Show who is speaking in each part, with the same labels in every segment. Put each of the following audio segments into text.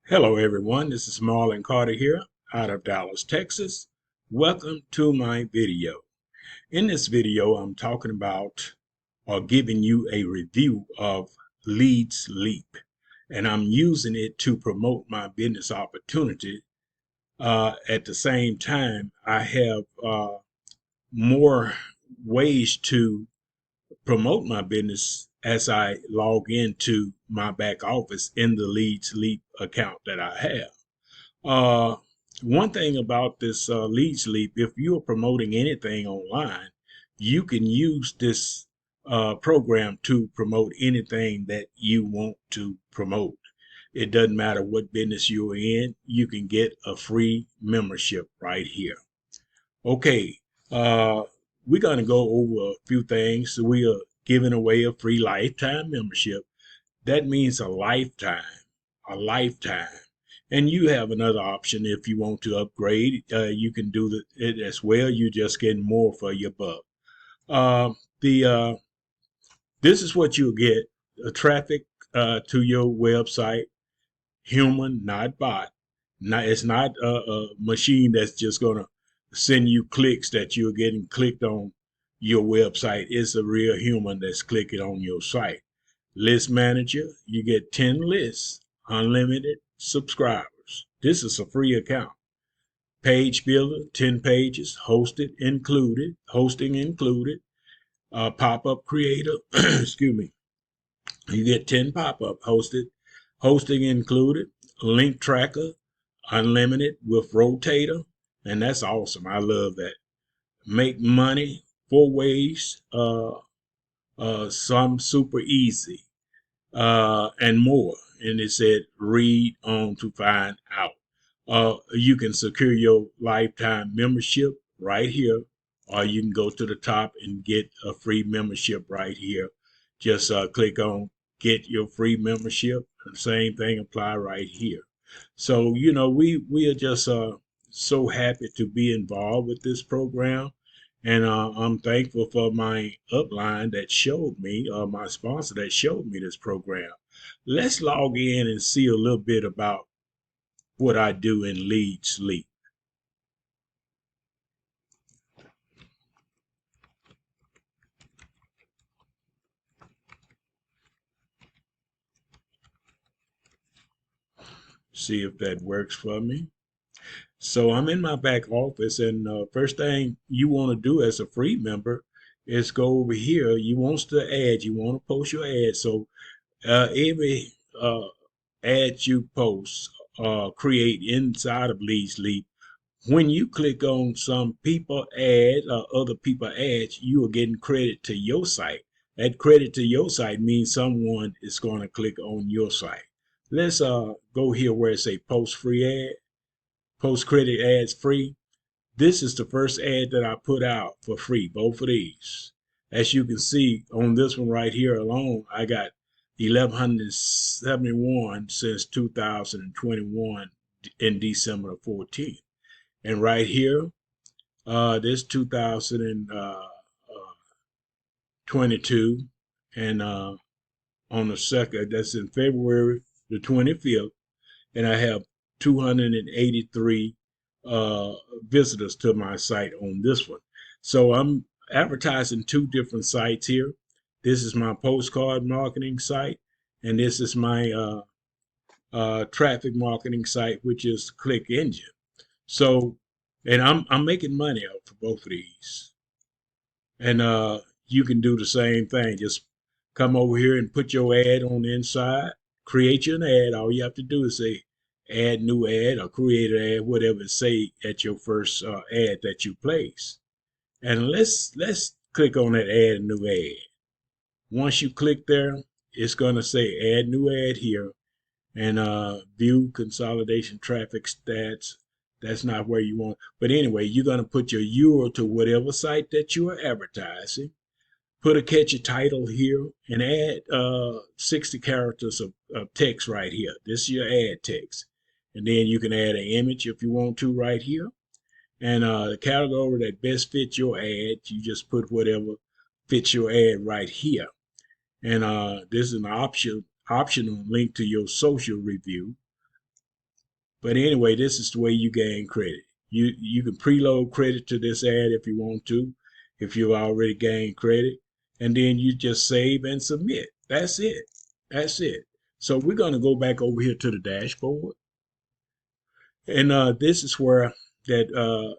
Speaker 1: Hello everyone, this is Marlon Carter here out of Dallas, Texas. Welcome to my video. In this video, I'm talking about or giving you a review of Leads Leap, and I'm using it to promote my business opportunity. At the same time, I have more ways to promote my business as I log into my back office in the Leads Leap account that I have. Uh, One thing about this Leads Leap, if you're promoting anything online, you can use this program to promote anything that you want to promote. It doesn't matter what business you're in, you can get a free membership right here. Okay, uh, we're going to go over a few things. We are giving away a free lifetime membership. That means a lifetime. And you have another option if you want to upgrade. You can do it as well. You just get more for your buck. The This is what you'll get: traffic to your website, human, not bot. It's not a machine that's just gonna send you clicks that you're getting clicked on your website. It's a real human that's clicking on your site. List manager, you get 10 lists, unlimited subscribers. This is a free account. Page builder, 10 pages, hosting included. Pop-up creator, excuse me, you get 10 pop-up hosting included. Link tracker, unlimited with rotator, and that's awesome. I love that. Make money 4 ways, some super easy, and more. And it said, read on to find out. You can secure your lifetime membership right here, or you can go to the top and get a free membership right here. Just click on get your free membership. The same thing apply right here. So, we are just so happy to be involved with this program. And I'm thankful for my upline that showed me, my sponsor that showed me this program. Let's log in and see a little bit about what I do in Leads Leap. See if that works for me. So I'm in my back office, and first thing you want to do as a free member is go over here. You want to post your ad. So every ad you post, create inside of Leads Leap, when you click on some people ad or other people ads, you are getting credit to your site. That credit to your site means someone is going to click on your site. Let's go here where it say post free ad, post credit ads free. This is the first ad that I put out for free, both of these. As you can see on this one right here alone, I got 1,171 since 2021 in December 14th. And right here, this 2022, and on the second, that's in February the 25th, and I have 283 visitors to my site on this one. So I'm advertising two different sites here. This is my postcard marketing site, and this is my traffic marketing site, which is Click Engine. So, and I'm making money out for both of these. And you can do the same thing. Just come over here and put your ad on the inside. Create your ad. All you have to do is say add new ad or create an ad, whatever it say at your first ad that you place. And let's click on that add new ad. Once you click there, it's gonna say add new ad here, and view consolidation traffic stats. That's not where you want. But anyway, you're going to put your URL to whatever site that you are advertising. Put a catchy title here and add 60 characters of text right here. This is your ad text. And then you can add an image if you want to right here. And the category that best fits your ad, you just put whatever fits your ad right here. And this is an optional link to your social review. But anyway, this is the way you gain credit. You can preload credit to this ad if you want to, if you've already gained credit, and then you just save and submit. That's it. That's it. So we're going to go back over here to the dashboard, and this is where that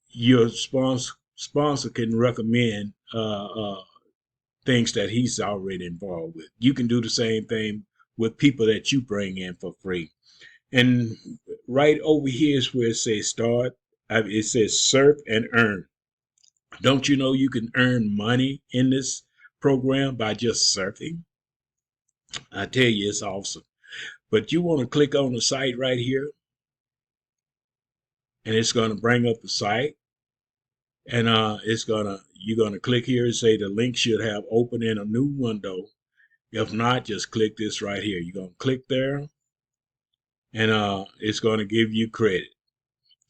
Speaker 1: your sponsor can recommend things that he's already involved with. You can do the same thing with people that you bring in for free. And right over here is where it says start. It says surf and earn. Don't you know you can earn money in this program by just surfing? I tell you, it's awesome. But you want to click on the site right here, and it's going to bring up the site. And you're gonna click here and say the link should have open in a new window. If not, just click this right here. You're gonna click there, and it's gonna give you credit.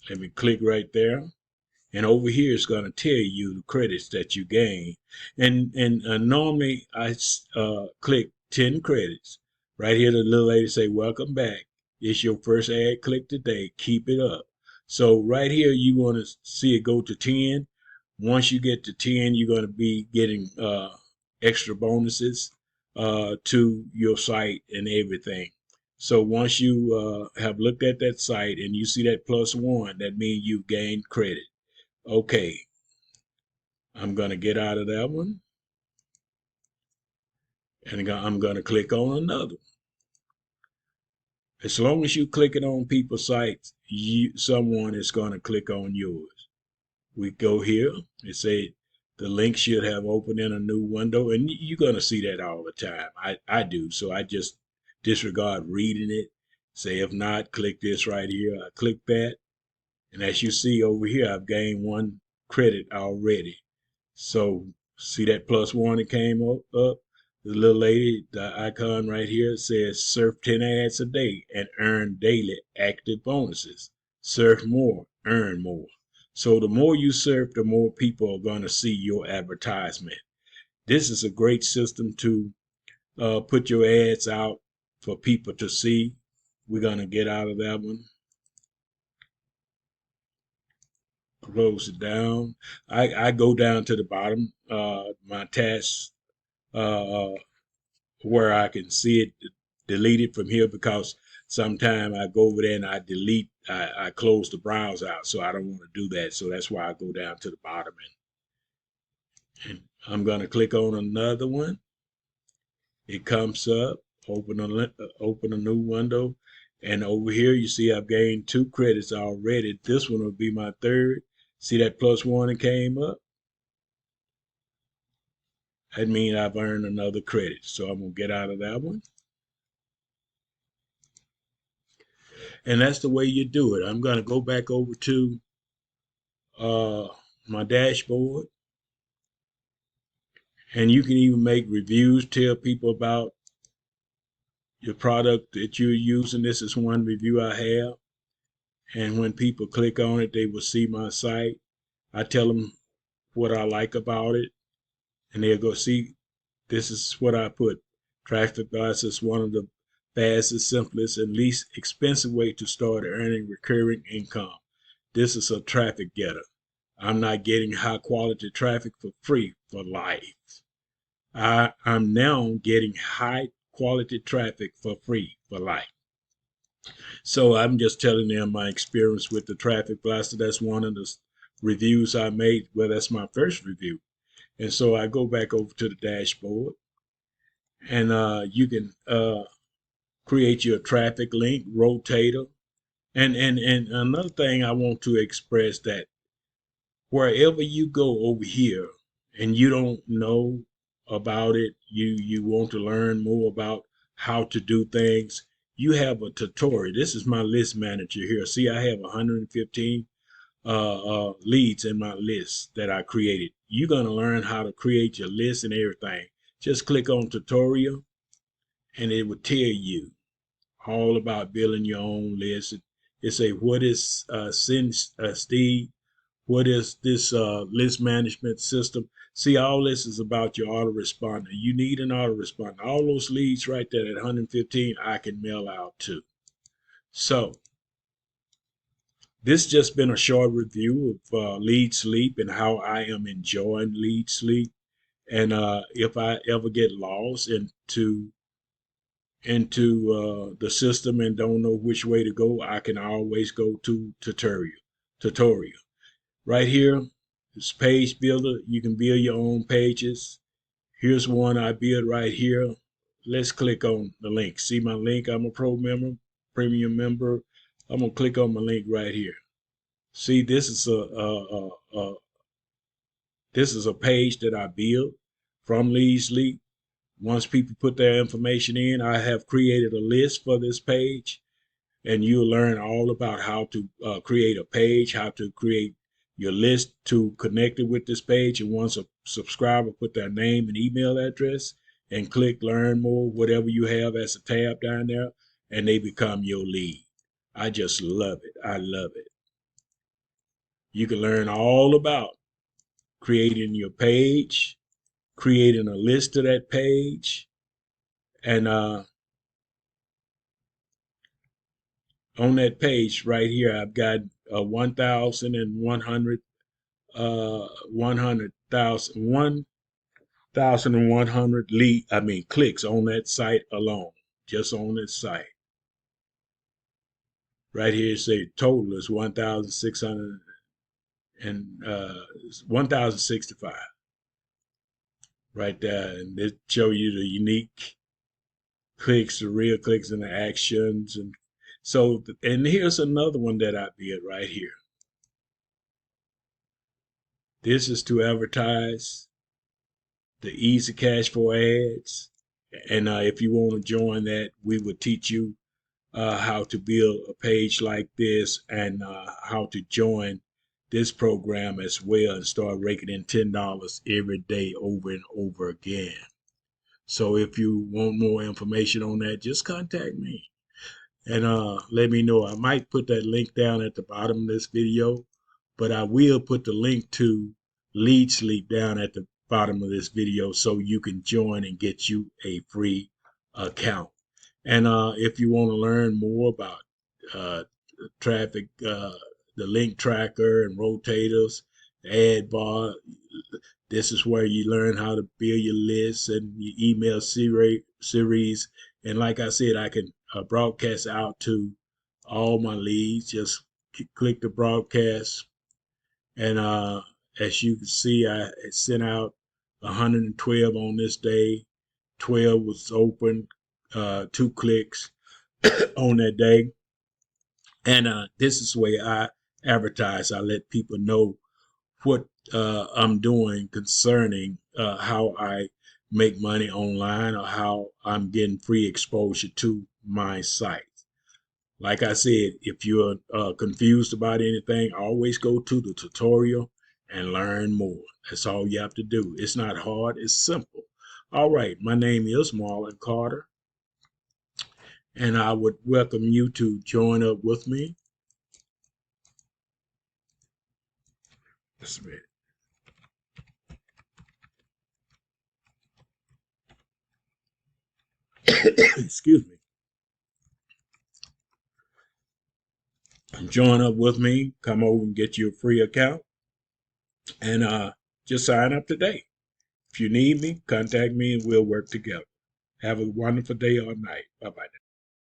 Speaker 1: Let me click right there, and over here it's gonna tell you the credits that you gain. And normally I click 10 credits. Right here, the little lady say, "Welcome back. It's your first ad click today. Keep it up." So right here, you want to see it go to 10. Once you get to 10, you're going to be getting extra bonuses to your site and everything. So once you have looked at that site and you see that +1, that means you've gained credit. Okay, I'm going to get out of that one, and I'm going to click on another. As long as you click it on people's sites, someone is going to click on yours. We go here, it say the link should have opened in a new window, and you're going to see that all the time. I do, so I just disregard reading it. Say if not, click this right here. I click that, and as you see over here, I've gained 1 credit already. So see that +1 that came up? The little lady, the icon right here says surf 10 ads a day and earn daily active bonuses. Surf more, earn more. So the more you surf, the more people are going to see your advertisement. This is a great system to put your ads out for people to see. We're going to get out of that one. Close it down. I go down to the bottom, my tasks, where I can see it deleted from here, because sometimes I go over there and I close the browser out, so I don't want to do that. So that's why I go down to the bottom, and I'm going to click on another one. It comes up, open a new window, and over here you see I've gained 2 credits already. This one will be my 3rd. See that +1 that came up? That means I've earned another credit. So I'm going to get out of that one. And that's the way you do it. I'm going to go back over to my dashboard. And you can even make reviews, tell people about your product that you're using. This is one review I have. And when people click on it, they will see my site. I tell them what I like about it, and they'll go see, this is what I put. TrustWorthy is one of the fastest, simplest, and least expensive way to start earning recurring income. This is a traffic getter. I'm not getting high quality traffic for free for life. I'm now getting high quality traffic for free for life. So I'm just telling them my experience with the Traffic Blaster. That's one of the reviews I made. Well, that's my first review. And so I go back over to the dashboard, and you can create your traffic link, rotator. And another thing I want to express, that wherever you go over here and you don't know about it, you want to learn more about how to do things, you have a tutorial. This is my list manager here. See, I have 115 leads in my list that I created. You're going to learn how to create your list and everything. Just click on tutorial, and it will tell you all about building your own list. It say, what is Steve? What is this list management system? See, all this is about your autoresponder. You need an autoresponder. All those leads right there at 115, I can mail out to. So this just been a short review of Lead Sleep and how I am enjoying Lead Sleep. And if I ever get lost into the system and don't know which way to go, I can always go to tutorial. Right here, this page builder. You can build your own pages. Here's one I built right here. Let's click on the link. See my link? I'm a pro member, premium member. I'm gonna click on my link right here. See, this is a page that I built from Lead Sleep. Once people put their information in, I have created a list for this page, and you'll learn all about how to create a page, how to create your list to connect it with this page. And once a subscriber put their name and email address and click learn more, whatever you have as a tab down there, and they become your lead. I just love it. I love it. You can learn all about creating your page, creating a list of that page, and on that page right here, I've got 1,100 clicks on that site alone, just on this site. Right here, say total is 1,600 and 1,065. Right there, and it show you the unique clicks, the real clicks, and the actions, and so. And here's another one that I did right here. This is to advertise the easy cash for ads. And if you want to join that, we will teach you how to build a page like this and how to join this program as well and start raking in $10 every day over and over again. So if you want more information on that, just contact me and let me know. I might put that link down at the bottom of this video, but I will put the link to Lead Sleep down at the bottom of this video so you can join and get you a free account. And if you want to learn more about traffic, the link tracker and rotators, the ad bar, this is where you learn how to build your lists and your email series. And like I said, I can broadcast out to all my leads. Just click the broadcast. And as you can see, I sent out 112 on this day. 12 was open, 2 clicks on that day. And this is the way I advertise. I let people know what I'm doing concerning how I make money online or how I'm getting free exposure to my site. Like I said, if you're confused about anything, always go to the tutorial and learn more. That's all you have to do. It's not hard, it's simple. All right, my name is Marlon Carter, and I would welcome you to join up with me. Just a minute. Excuse me. Join up with me. Come over and get you a free account, and just sign up today. If you need me, contact me, and we'll work together. Have a wonderful day or night. Bye bye.